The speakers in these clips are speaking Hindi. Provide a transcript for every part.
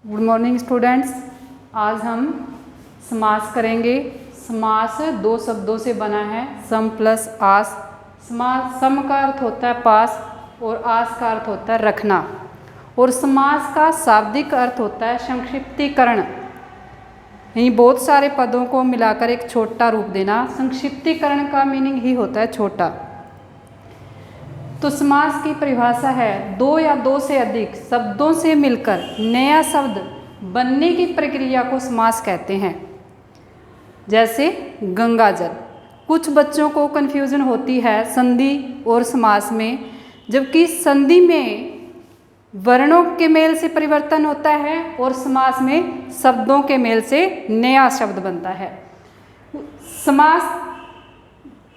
Good morning students. आज हम समास करेंगे। समास दो शब्दों से बना है, सम प्लस आस। समास सम का अर्थ होता है पास और आस का अर्थ होता है रखना, और समास का शाब्दिक अर्थ होता है संक्षिप्तीकरण। यानी बहुत सारे पदों को मिलाकर एक छोटा रूप देना। संक्षिप्तीकरण का मीनिंग ही होता है छोटा। तो समास की परिभाषा है दो या दो से अधिक शब्दों से मिलकर नया शब्द बनने की प्रक्रिया को समास कहते हैं। जैसे गंगा जल। कुछ बच्चों को कन्फ्यूजन होती है संधि और समास में, जबकि संधि में वर्णों के मेल से परिवर्तन होता है और समास में शब्दों के मेल से नया शब्द बनता है। समास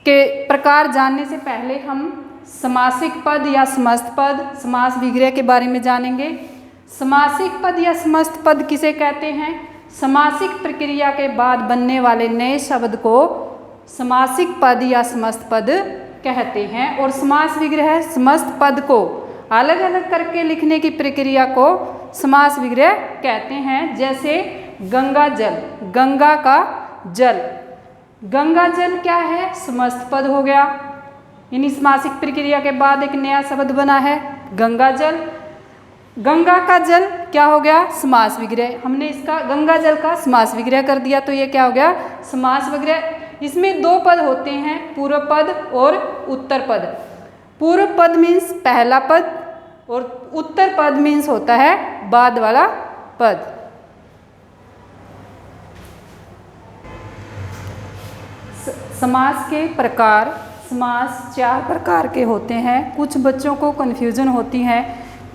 के प्रकार जानने से पहले हम समासिक पद या समस्त पद, समास विग्रह के बारे में जानेंगे। समासिक पद या समस्त पद किसे कहते हैं? समासिक प्रक्रिया के बाद बनने वाले नए शब्द को समासिक पद या समस्त पद कहते हैं, और समास विग्रह समस्त पद को अलग अलग करके लिखने की प्रक्रिया को समास विग्रह कहते हैं। जैसे गंगा जल, गंगा का जल। गंगा जल क्या है? समस्त पद हो गया। यानी समासिक प्रक्रिया के बाद एक नया शब्द बना है गंगा जल। गंगा का जल क्या हो गया? समास विग्रह। हमने इसका गंगा जल का समास विग्रह कर दिया, तो ये क्या हो गया? समास विग्रह। इसमें दो पद होते हैं, पूर्व पद और उत्तर पद। पूर्व पद मीन्स पहला पद और उत्तर पद मीन्स होता है बाद वाला पद। समास के प्रकार। समास चार प्रकार के होते हैं। कुछ बच्चों को कन्फ्यूजन होती है,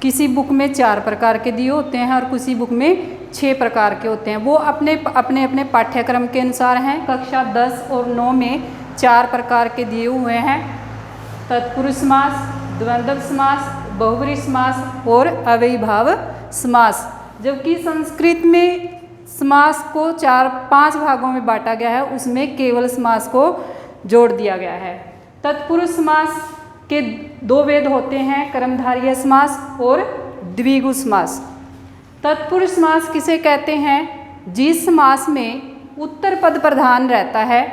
किसी बुक में 4 प्रकार के दिए होते हैं और किसी बुक में 6 प्रकार के होते हैं। वो अपने अपने पाठ्यक्रम के अनुसार हैं। कक्षा 10 और 9 में 4 प्रकार के दिए हुए हैं, तत्पुरुष समास, द्वंद्व समास, बहुब्रीहि समास और अव्ययीभाव समास। जबकि संस्कृत में समास को 4-5 भागों में बांटा गया है, उसमें केवल समास को जोड़ दिया गया है। तत्पुरुष समास के 2 भेद होते हैं, कर्मधारय समास और द्विगु समास। तत्पुरुष समास किसे कहते हैं? जिस समास में उत्तर पद प्रधान रहता है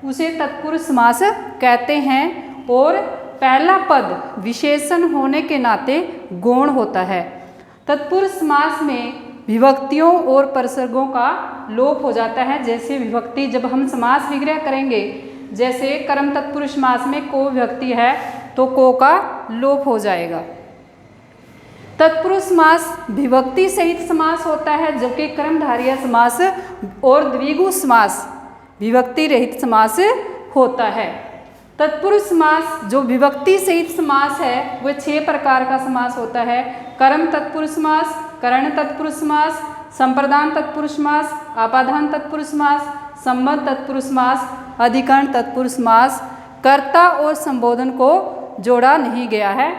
उसे तत्पुरुष समास कहते हैं, और पहला पद विशेषण होने के नाते गौण होता है। तत्पुरुष समास में विभक्तियों और परसर्गों का लोप हो जाता है। जैसे विभक्ति, जब हम समास विग्रह करेंगे, जैसे कर्म तत्पुरुष समास में को विभक्ति है तो को का लोप हो जाएगा। तत्पुरुष समास विभक्ति सहित समास होता है, जबकि कर्मधारय समास और द्विगु समास विभक्ति रहित समास होता है। तत्पुरुष समास जो विभक्ति सहित समास है वह 6 प्रकार का समास होता है। कर्म तत्पुरुष समास, करण तत्पुरुष समास, संप्रदान तत्पुरुष समास, आपादान तत्पुरुष समास, संबंध तत्पुरुष समास, अधिकरण तत्पुरुष समास। कर्ता और संबोधन को जोड़ा नहीं गया है।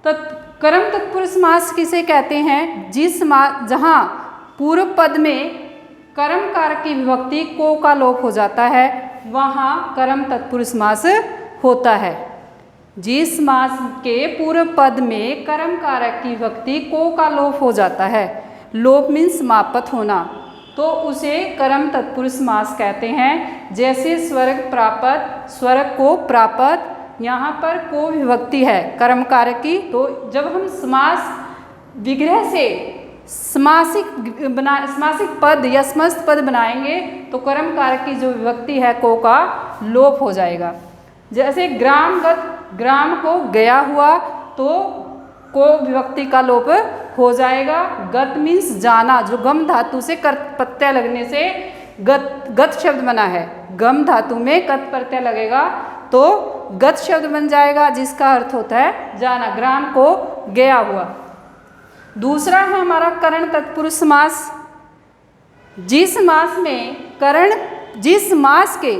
कर्म तत्पुरुष समास किसे कहते हैं? जिस समास जहाँ पूर्व पद में कर्म कारक की विभक्ति को का लोप हो जाता है वहाँ कर्म तत्पुरुष समास होता है। जिस समास के पूर्व पद में कर्म कारक की विभक्ति को का लोप हो जाता है, लोप मीन्स समाप्त होना, तो उसे कर्म तत्पुरुष समास कहते हैं। जैसे स्वर्ग प्रापत, स्वर्ग को प्रापत, यहाँ पर को विभक्ति है कर्म कारक की, तो जब हम समास विग्रह से समासिक पद या समस्त पद बनाएंगे तो कर्म कारक की जो विभक्ति है को का लोप हो जाएगा। जैसे ग्रामगत, ग्राम को गया हुआ तो को विभक्ति का लोप हो जाएगा। गत मीन्स जाना, जो गम धातु से कर्त प्रत्यय लगने से गत शब्द बना है। गम धातु में कत प्रत्यय लगेगा तो गत शब्द बन जाएगा, जिसका अर्थ होता है जाना, ग्राम को गया हुआ। दूसरा है हमारा करण तत्पुरुष समास। जिस समास के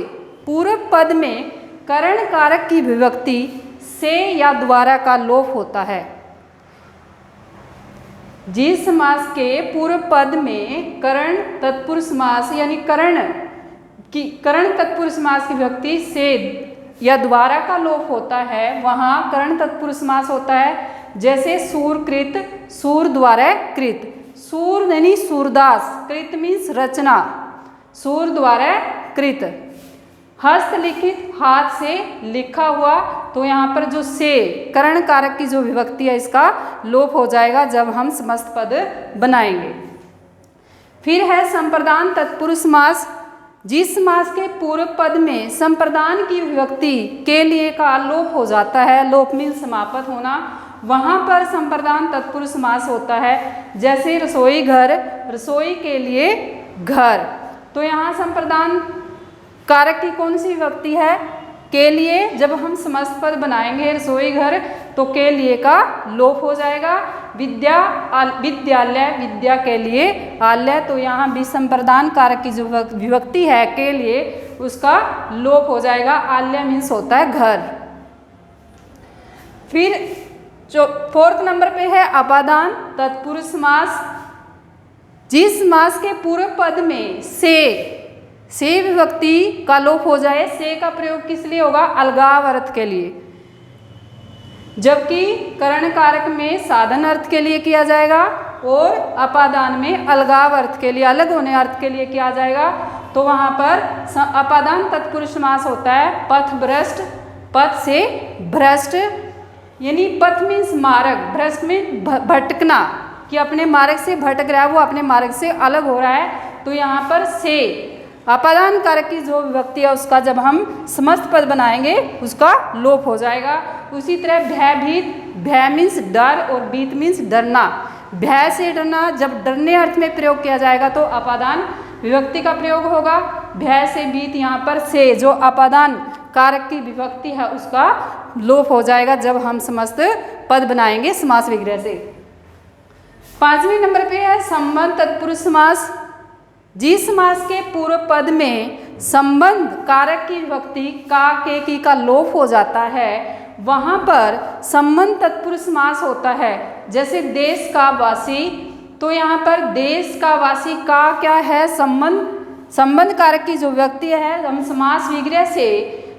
पूर्व पद में करण कारक की विभक्ति से या द्वारा का लोप होता है। जिस समास के पूर्व पद में करण तत्पुरुष समास यानी करण तत्पुरुष समास की विभक्ति से या द्वारा का लोप होता है, वहाँ करण तत्पुरुष समास होता है। जैसे सूरकृत, सूर द्वारा कृत, सूर यानी सूरदास, कृत मीन्स रचना, सूर द्वारा कृत, हस्तलिखित हाथ से लिखा हुआ, तो यहाँ पर जो से करण कारक की जो विभक्ति है इसका लोप हो जाएगा जब हम समस्त पद बनाएंगे। फिर है संप्रदान तत्पुरुष समास। जिस समास के पूर्व पद में संप्रदान की विभक्ति के लिए का लोप हो जाता है, लोप मीन्स समाप्त होना, वहाँ पर संप्रदान तत्पुरुष समास होता है। जैसे रसोई घर, रसोई के लिए घर, तो यहाँ संप्रदान कारक की कौन सी विभक्ति है, के लिए। जब हम समस्त पद बनाएंगे रसोई घर तो के लिए का लोप हो जाएगा। विद्या विद्यालय, विद्या के लिए आलय, तो यहाँ भी संप्रदान कारक की जो विभक्ति है के लिए उसका लोप हो जाएगा। आलय मीन्स होता है घर। फिर जो 4th नंबर पे है अपादान तत्पुरुष समास। जिस समास के पूर्व पद में से विभक्ति का लोप हो जाए, से का प्रयोग किस लिए होगा, अलगाव अर्थ के लिए, जबकि करण कारक में साधन अर्थ के लिए किया जाएगा और अपादान में अलगाव अर्थ के लिए, अलग होने अर्थ के लिए किया जाएगा। तो वहाँ पर अपादान तत्पुरुष समास होता है पथ भ्रष्ट, पथ से भ्रष्ट, यानी पथ मीन्स मार्ग, भ्रष्ट में भटकना, कि अपने मार्ग से भटक रहा है, वो अपने मार्ग से अलग हो रहा है। तो यहाँ पर से अपादान कारक की जो विभक्ति है उसका जब हम समस्त पद बनाएंगे उसका लोप हो जाएगा। उसी तरह भयभीत, भय मीन्स डर और भीत मीन्स डरना, भय से डरना, जब डरने अर्थ में प्रयोग किया जाएगा तो अपादान विभक्ति का प्रयोग होगा। भय से भीत, यहाँ पर से जो अपादान कारक की विभक्ति है उसका लोप हो जाएगा जब हम समस्त पद बनाएंगे समास विग्रह से। 5वें नंबर पे है संबंध तत्पुरुष समास। जिस समास के पूर्व पद में संबंध कारक की विभक्ति का, के, की का लोप हो जाता है, वहाँ पर संबंध तत्पुरुष समास होता है। जैसे देश का वासी, तो यहाँ पर देश का वासी का क्या है, संबंध कारक की जो विभक्ति है, हम समास विग्रह से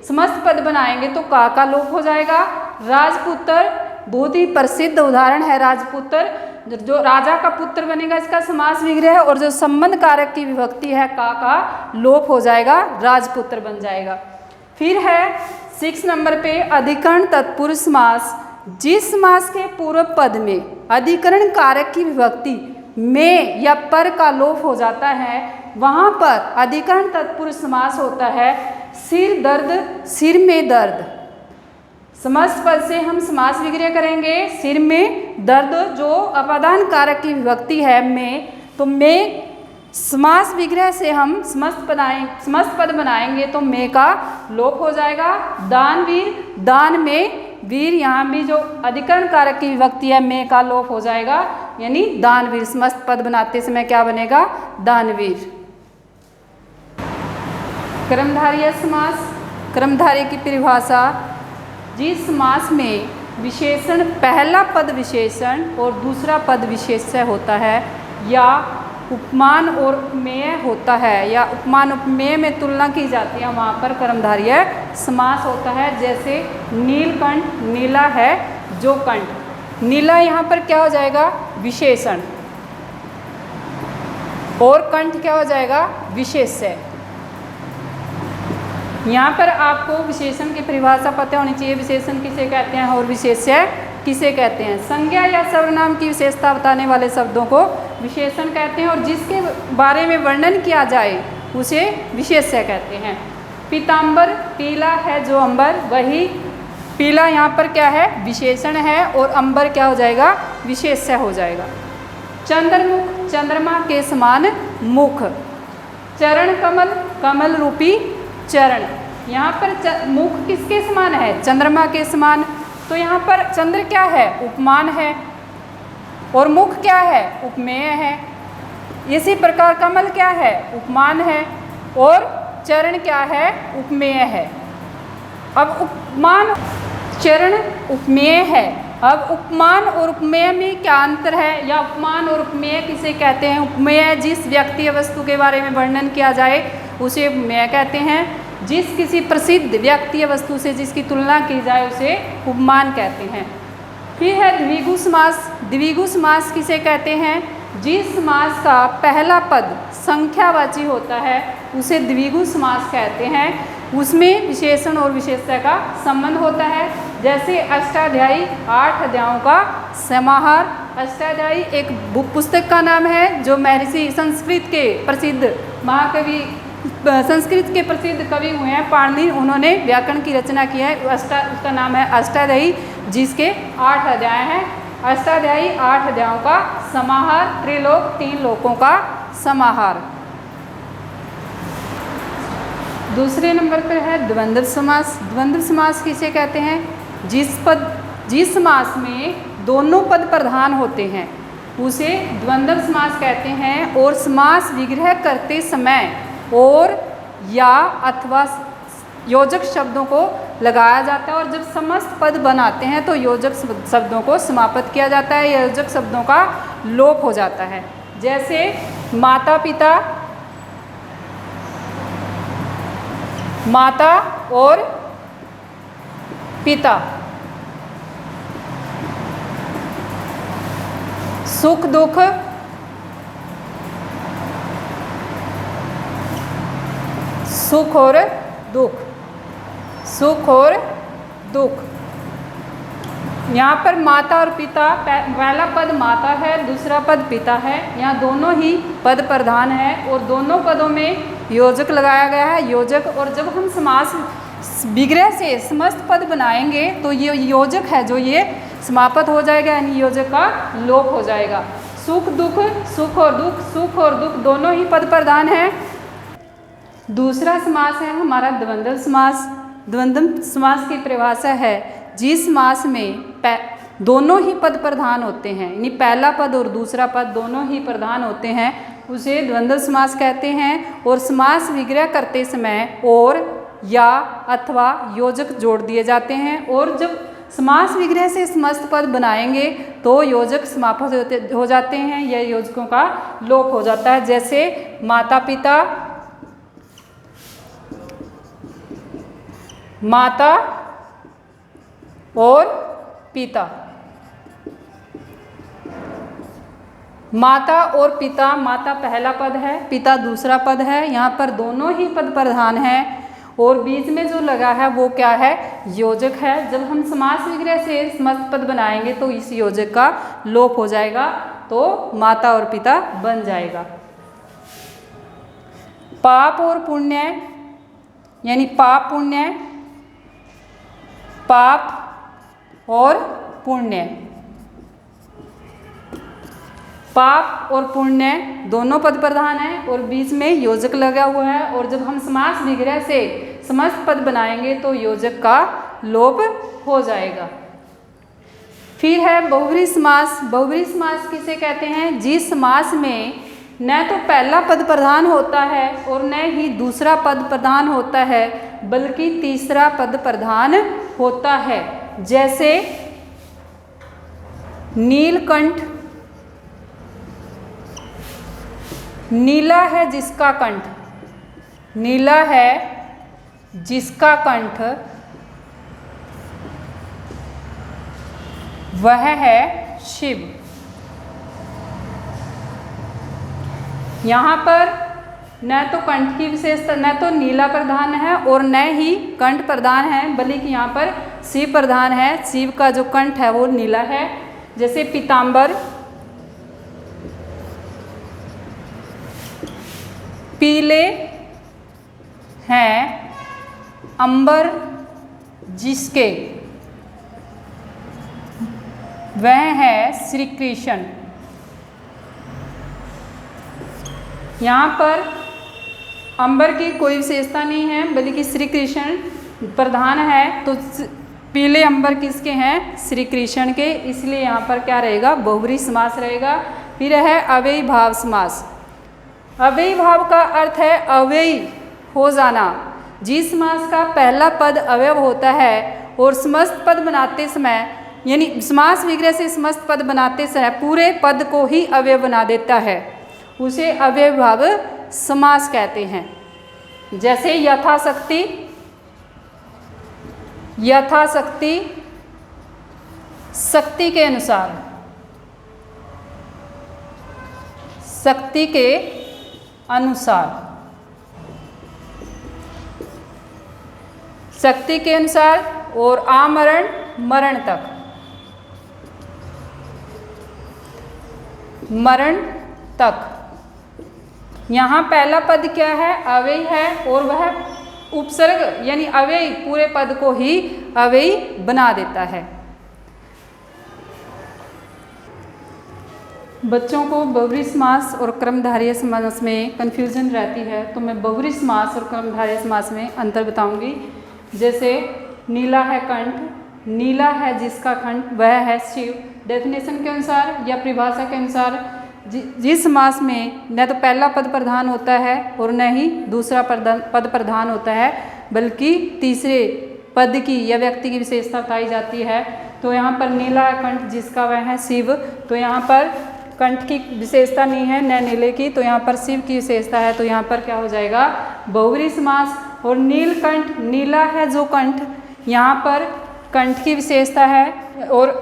समस्त पद बनाएंगे तो का लोप हो जाएगा। राजपुत्र, बहुत ही प्रसिद्ध उदाहरण है राजपुत्र, जो राजा का पुत्र बनेगा इसका समास विग्रह है, और जो संबंध कारक की विभक्ति है का लोप हो जाएगा, राजपुत्र बन जाएगा। फिर है 6 नंबर पे अधिकरण तत्पुरुष समास। जिस समास के पूर्व पद में अधिकरण कारक की विभक्ति में या पर का लोप हो जाता है, वहाँ पर अधिकरण तत्पुरुष समास होता है। सिर दर्द, सिर में दर्द, समस्त पद से हम समास विग्रह करेंगे। सिर में दर्द जो अपादान कारक की विभक्ति है में, तो में समास विग्रह से हम समस्त पद बनाएंगे तो में का लोप हो जाएगा। दानवीर, दान में वीर, यहाँ भी जो अधिकरण कारक की विभक्ति है में का लोप हो जाएगा, यानी दानवीर। समस्त पद बनाते समय क्या बनेगा, दानवीर। कर्मधारय समास। कर्मधारय की परिभाषा, जिस समास में विशेषण पहला पद विशेषण और दूसरा पद विशेष्य होता है, या उपमान और उपमेय होता है, या उपमान उपमेय में तुलना की जाती है, वहाँ पर कर्मधारय समास होता है। जैसे नीलकंठ, नीला है जो कंठ, नीला यहाँ पर क्या हो जाएगा, विशेषण, और कंठ क्या हो जाएगा, विशेष्य। यहाँ पर आपको विशेषण की परिभाषा पता होनी चाहिए, विशेषण किसे कहते हैं और विशेष्य किसे कहते हैं। संज्ञा या सर्वनाम की विशेषता बताने वाले शब्दों को विशेषण कहते हैं, और जिसके बारे में वर्णन किया जाए उसे विशेष्य कहते हैं। पीताम्बर, पीला है जो अंबर, वही पीला यहाँ पर क्या है, विशेषण है, और अंबर क्या हो जाएगा, विशेष्य हो जाएगा। चंद्रमुख, चंद्रमा के समान मुख। चरण कमल, कमल रूपी चरण, यहाँ पर मुख किसके समान है, चंद्रमा के समान, तो यहाँ पर चंद्र क्या है, उपमान है, और मुख क्या है, उपमेय है। इसी प्रकार कमल क्या है, उपमान है, और चरण क्या है, उपमेय है। अब उपमान, चरण उपमेय है। अब उपमान और उपमेय में क्या अंतर है, या उपमान और उपमेय किसे कहते हैं। उपमेय जिस व्यक्ति या वस्तु के बारे में वर्णन किया जाए उसे उपमेय कहते हैं। जिस किसी प्रसिद्ध व्यक्ति या वस्तु से जिसकी तुलना की जाए उसे उपमान कहते हैं। फिर है द्विगु समास। द्विगु समास किसे कहते हैं, जिस समास का पहला पद संख्यावाची होता है उसे द्विगु समास कहते हैं। उसमें विशेषण और विशेषता का संबंध होता है। जैसे अष्टाध्यायी 8 अध्यायों का समाहार। अष्टाध्यायी एक पुस्तक का नाम है जो महर्षि संस्कृत के प्रसिद्ध महाकवि संस्कृत के प्रसिद्ध कवि हुए हैं पाणिनि, उन्होंने व्याकरण की रचना की है। उसका नाम है अष्टाध्यायी, जिसके 8 अध्याय हैं। अष्टाध्यायी 8 अध्यायों का समाहार, त्रिलोक 3 लोकों का समाहार। दूसरे नंबर पर है द्वंद्व समास। द्वंद्व समास किसे कहते हैं? जिस समास में दोनों पद प्रधान होते हैं उसे द्वंद्व समास कहते हैं। और समास विग्रह करते समय और या अथवा योजक शब्दों को लगाया जाता है, और जब समस्त पद बनाते हैं तो योजक शब्दों को समाप्त किया जाता है, योजक शब्दों का लोप हो जाता है। जैसे माता पिता, माता और पिता, सुख दुख, सुख और दुख, सुख और दुख। यहाँ पर माता और पिता, पहला पद माता है, दूसरा पद पिता है। यहाँ दोनों ही पद प्रधान है और दोनों पदों में योजक लगाया गया है, योजक। और जब हम समास विग्रह से समस्त पद बनाएंगे तो ये योजक है जो ये समाप्त हो जाएगा, यानी योजक का लोप हो जाएगा। सुख दुख, सुख और दुख, सुख और दुख दोनों ही पद प्रधान है। दूसरा समास है हमारा द्वंद्व समास। द्वंद्व समास की परिभाषा है जिस समास में दोनों ही पद प्रधान होते हैं, यानी पहला पद और दूसरा पद दोनों ही प्रधान होते हैं, उसे द्वंद्व समास कहते हैं। और समास विग्रह करते समय और या अथवा योजक जोड़ दिए जाते हैं। और जब समास विग्रह से समस्त पद बनाएंगे तो योजक समाप्त हो जाते हैं, या योजकों का लोप हो जाता है। जैसे माता पिता, माता और पिता, माता और पिता, माता पहला पद है, पिता दूसरा पद है। यहाँ पर दोनों ही पद प्रधान हैं और बीच में जो लगा है वो क्या है? योजक है। जब हम समास विग्रह से समस्त पद बनाएंगे तो इस योजक का लोप हो जाएगा, तो माता और पिता बन जाएगा। पाप और पुण्य, यानी पाप पुण्य, पाप और पुण्य, पाप और पुण्य दोनों पद प्रधान हैं और बीच में योजक लगा हुआ है। और जब हम समास विग्रह से समस्त पद बनाएंगे तो योजक का लोप हो जाएगा। फिर है बहुब्रीहि समास। बहुब्रीहि समास किसे कहते हैं? जिस समास में न तो पहला पद प्रधान होता है और न ही दूसरा पद प्रधान होता है, बल्कि तीसरा पद प्रधान होता है। जैसे नीलकंठ, नीला है जिसका कंठ, नीला है जिसका कंठ, वह है शिव। यहाँ पर न तो कंठ की विशेषता, न तो नीला प्रधान है और न ही कंठ प्रधान है, बल्कि यहाँ पर शिव प्रधान है। शिव का जो कंठ है वो नीला है। जैसे पीतांबर, पीले हैं अंबर जिसके, वह है श्री कृष्ण। यहाँ पर अंबर की कोई विशेषता नहीं है, बल्कि श्री कृष्ण प्रधान है। तो पीले अंबर किसके हैं? श्री कृष्ण के, इसलिए यहाँ पर क्या रहेगा? बहुब्रीहि समास रहेगा। फिर है अव्ययी भाव समास। अव्ययी भाव का अर्थ है अव्ययी हो जाना। जिस समास का पहला पद अवयव होता है और समस्त पद बनाते समय, यानी समास विग्रह से समस्त पद बनाते समय पूरे पद को ही अवयव बना देता है, उसे अव्ययी भाव समास कहते हैं। जैसे यथाशक्ति, यथाशक्ति शक्ति के अनुसार, शक्ति के अनुसार, शक्ति के अनुसार, और आमरण मरण तक, मरण तक। यहाँ पहला पद क्या है? अव्यय है, और वह उपसर्ग यानी अव्यय पूरे पद को ही अव्यय बना देता है। बच्चों को बहुव्रीहि समास और क्रमधारय समास में कन्फ्यूजन रहती है, तो मैं बहुव्रीहि समास और क्रमधारय समास में अंतर बताऊंगी। जैसे नीला है कंठ, नीला है जिसका कंठ वह है शिव। डेफिनेशन के अनुसार या परिभाषा के अनुसार जिस समास में न तो पहला पद प्रधान होता है और न ही दूसरा पद प्रधान होता है, बल्कि तीसरे पद की या व्यक्ति की विशेषता बताई जाती है। तो यहाँ पर नीला कंठ जिसका वह है शिव, तो यहाँ पर कंठ की विशेषता नहीं है न नीले की, तो यहाँ पर शिव की विशेषता है, तो यहाँ पर क्या हो जाएगा? बहुव्रीहि समास। और नीलकंठ, नीला है जो कंठ, यहाँ पर कंठ की विशेषता है और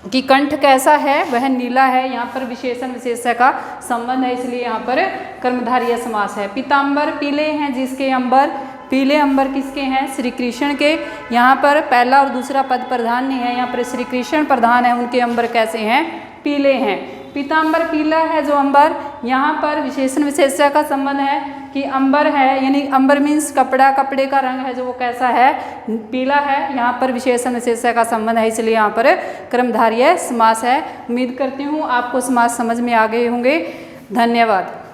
कि कंठ कैसा है? वह नीला है। यहाँ पर विशेषण विशेषण का संबंध है, इसलिए यहाँ पर कर्मधारय समास है। पीताम्बर, पीले हैं जिसके अंबर, पीले अंबर किसके हैं? श्री कृष्ण के। यहाँ पर पहला और दूसरा पद प्रधान नहीं है, यहाँ पर श्री कृष्ण प्रधान है, उनके अंबर कैसे हैं? पीले हैं। पीताम्बर पीला है जो अंबर, यहाँ पर विशेषण विशेषण का संबंध है कि अंबर है, यानी अंबर मीन्स कपड़ा, कपड़े का रंग है जो वो कैसा है? पीला है। यहाँ पर विशेषण विशेषण का संबंध है, इसलिए यहाँ पर कर्मधारय समास है। उम्मीद करती हूँ आपको समास समझ में आ गए होंगे। धन्यवाद।